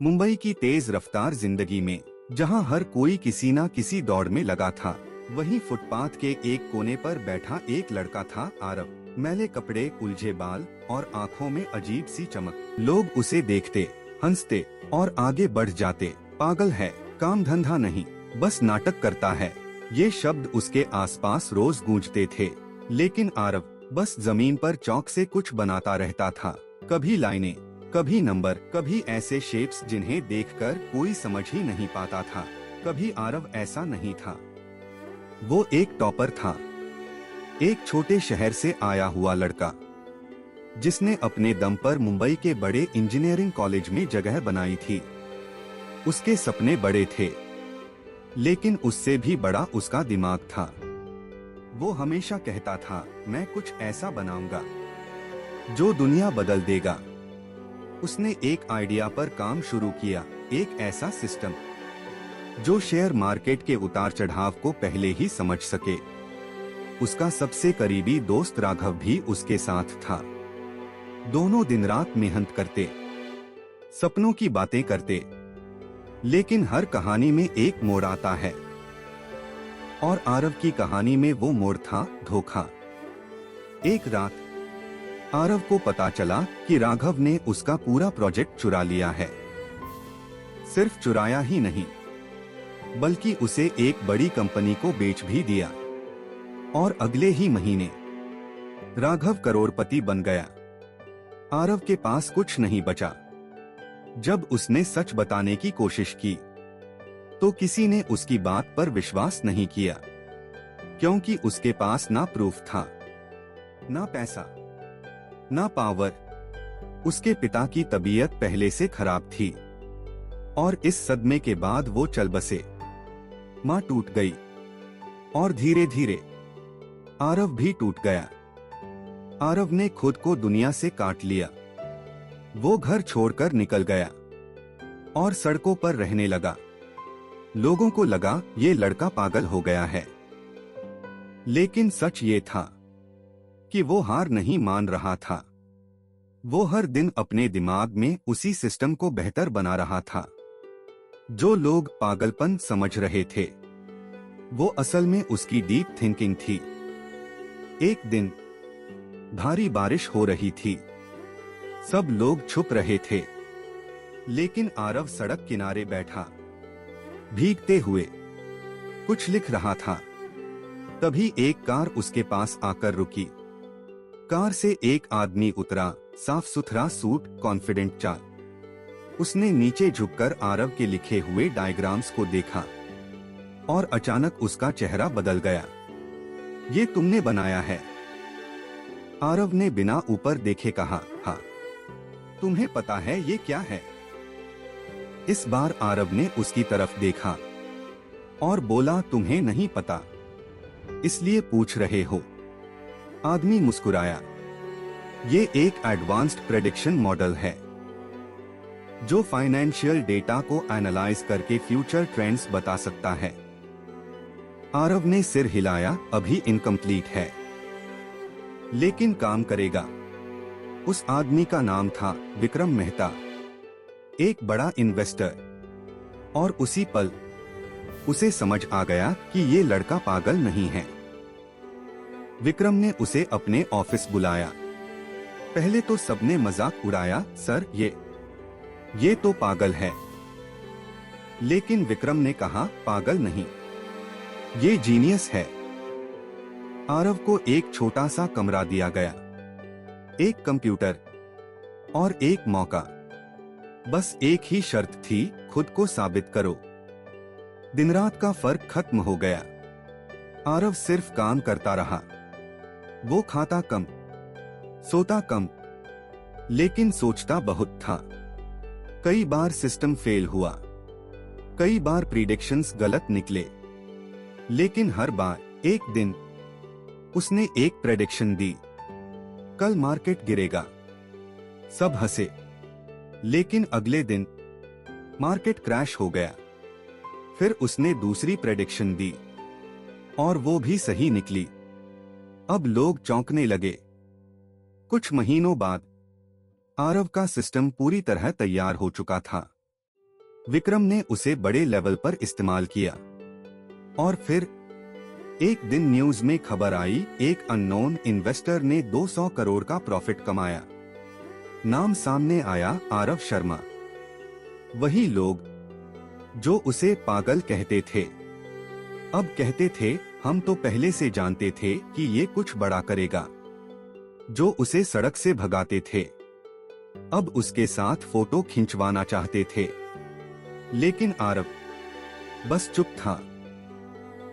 मुंबई की तेज रफ्तार जिंदगी में जहां हर कोई किसी न किसी दौड़ में लगा था, वहीं फुटपाथ के एक कोने पर बैठा एक लड़का था, आरव। मैले कपड़े, उलझे बाल और आंखों में अजीब सी चमक। लोग उसे देखते, हंसते और आगे बढ़ जाते। पागल है, काम धंधा नहीं, बस नाटक करता है। ये शब्द उसके आसपास रोज गूंजते थे। लेकिन आरव बस जमीन पर चौक से कुछ बनाता रहता था। कभी लाइनें, कभी नंबर, कभी ऐसे शेप्स जिन्हें देखकर कोई समझ ही नहीं पाता था। कभी आरव ऐसा नहीं था। वो एक टॉपर था, एक छोटे शहर से आया हुआ लड़का, जिसने अपने दम पर मुंबई के बड़े इंजीनियरिंग कॉलेज में जगह बनाई थी। उसके सपने बड़े थे, लेकिन उससे भी बड़ा उसका दिमाग था। वो हमेशा कहता था, मैं कुछ ऐसा बनाऊंगा जो दुनिया बदल देगा। उसने एक आइडिया पर काम शुरू किया, एक ऐसा सिस्टम जो शेयर मार्केट के उतार चढ़ाव को पहले ही समझ सके। उसका सबसे करीबी दोस्त राघव भी उसके साथ था। दोनों दिन रात मेहनत करते, सपनों की बातें करते। लेकिन हर कहानी में एक मोड़ आता है, और आरव की कहानी में वो मोड़ था धोखा। एक रात आरव को पता चला कि राघव ने उसका पूरा प्रोजेक्ट चुरा लिया है। सिर्फ चुराया ही नहीं, बल्कि उसे एक बड़ी कंपनी को बेच भी दिया। और अगले ही महीने राघव करोड़पति बन गया। आरव के पास कुछ नहीं बचा। जब उसने सच बताने की कोशिश की, तो किसी ने उसकी बात पर विश्वास नहीं किया, क्योंकि उसके पास ना प्रूफ था, ना पैसा, ना पावर। उसके पिता की तबीयत पहले से खराब थी, और इस सदमे के बाद वो चल बसे। माँ टूट गई, और धीरे धीरे आरव भी टूट गया। आरव ने खुद को दुनिया से काट लिया। वो घर छोड़कर निकल गया और सड़कों पर रहने लगा। लोगों को लगा ये लड़का पागल हो गया है। लेकिन सच ये था कि वो हार नहीं मान रहा था। वो हर दिन अपने दिमाग में उसी सिस्टम को बेहतर बना रहा था। जो लोग पागलपन समझ रहे थे, वो असल में उसकी डीप थिंकिंग थी। एक दिन भारी बारिश हो रही थी। सब लोग छुप रहे थे, लेकिन आरव सड़क किनारे बैठा, भीगते हुए कुछ लिख रहा था। तभी एक कार उसके पास आकर रुकी। कार से एक आदमी उतरा, साफ सुथरा सूट, कॉन्फिडेंट चाल। उसने नीचे झुककर आरव के लिखे हुए डायग्राम्स को देखा, और अचानक उसका चेहरा बदल गया। ये तुमने बनाया है? आरव ने बिना ऊपर देखे कहा, हाँ। तुम्हें पता है ये क्या है? इस बार आरव ने उसकी तरफ देखा और बोला, तुम्हें नहीं पता, इसलिए पूछ रहे हो? आदमी मुस्कुराया। ये एक एडवांस्ड प्रेडिक्शन मॉडल है, जो फाइनेंशियल डेटा को एनालाइज करके फ्यूचर ट्रेंड्स बता सकता है। आरव ने सिर हिलाया, अभी इनकम्प्लीट है, लेकिन काम करेगा। उस आदमी का नाम था विक्रम मेहता, एक बड़ा इन्वेस्टर। और उसी पल उसे समझ आ गया कि ये लड़का पागल नहीं है। विक्रम ने उसे अपने ऑफिस बुलाया। पहले तो सबने मजाक उड़ाया, सर ये तो पागल है। लेकिन विक्रम ने कहा, पागल नहीं, ये जीनियस है। आरव को एक छोटा सा कमरा दिया गया, एक कंप्यूटर और एक मौका। बस एक ही शर्त थी, खुद को साबित करो। दिन रात का फर्क खत्म हो गया। आरव सिर्फ काम करता रहा। वो खाता कम, सोता कम, लेकिन सोचता बहुत था। कई बार सिस्टम फेल हुआ, कई बार प्रिडिक्शंस गलत निकले, लेकिन हर बार एक दिन उसने एक प्रेडिक्शन दी, कल मार्केट गिरेगा। सब हंसे, लेकिन अगले दिन मार्केट क्रैश हो गया। फिर उसने दूसरी प्रेडिक्शन दी, और वो भी सही निकली। अब लोग चौंकने लगे। कुछ महीनों बाद आरव का सिस्टम पूरी तरह तैयार हो चुका था। विक्रम ने उसे बड़े लेवल पर इस्तेमाल किया और फिर एक दिन न्यूज में खबर आई, एक अननोन इन्वेस्टर ने 200 करोड़ का प्रॉफिट कमाया। नाम सामने आया, आरव शर्मा। वही लोग जो उसे पागल कहते थे अब कहते थे, हम तो पहले से जानते थे कि ये कुछ बड़ा करेगा। जो उसे सड़क से भगाते थे अब उसके साथ फोटो खिंचवाना चाहते थे, लेकिन आरव बस चुप था।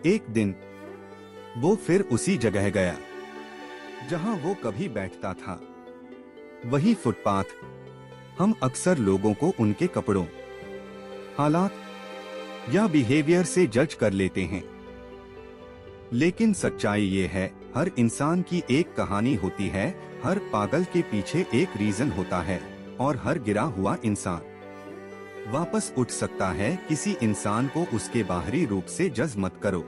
एक दिन वो फिर उसी जगह गया जहां वो कभी बैठता था, वही फुटपाथ। हम अक्सर लोगों को उनके कपड़ों, हालात या बिहेवियर से जज कर लेते हैं, लेकिन सच्चाई ये है, हर इंसान की एक कहानी होती है, हर पागल के पीछे एक रीजन होता है और हर गिरा हुआ इंसान वापस उठ सकता है। किसी इंसान को उसके बाहरी रूप से जज मत करो।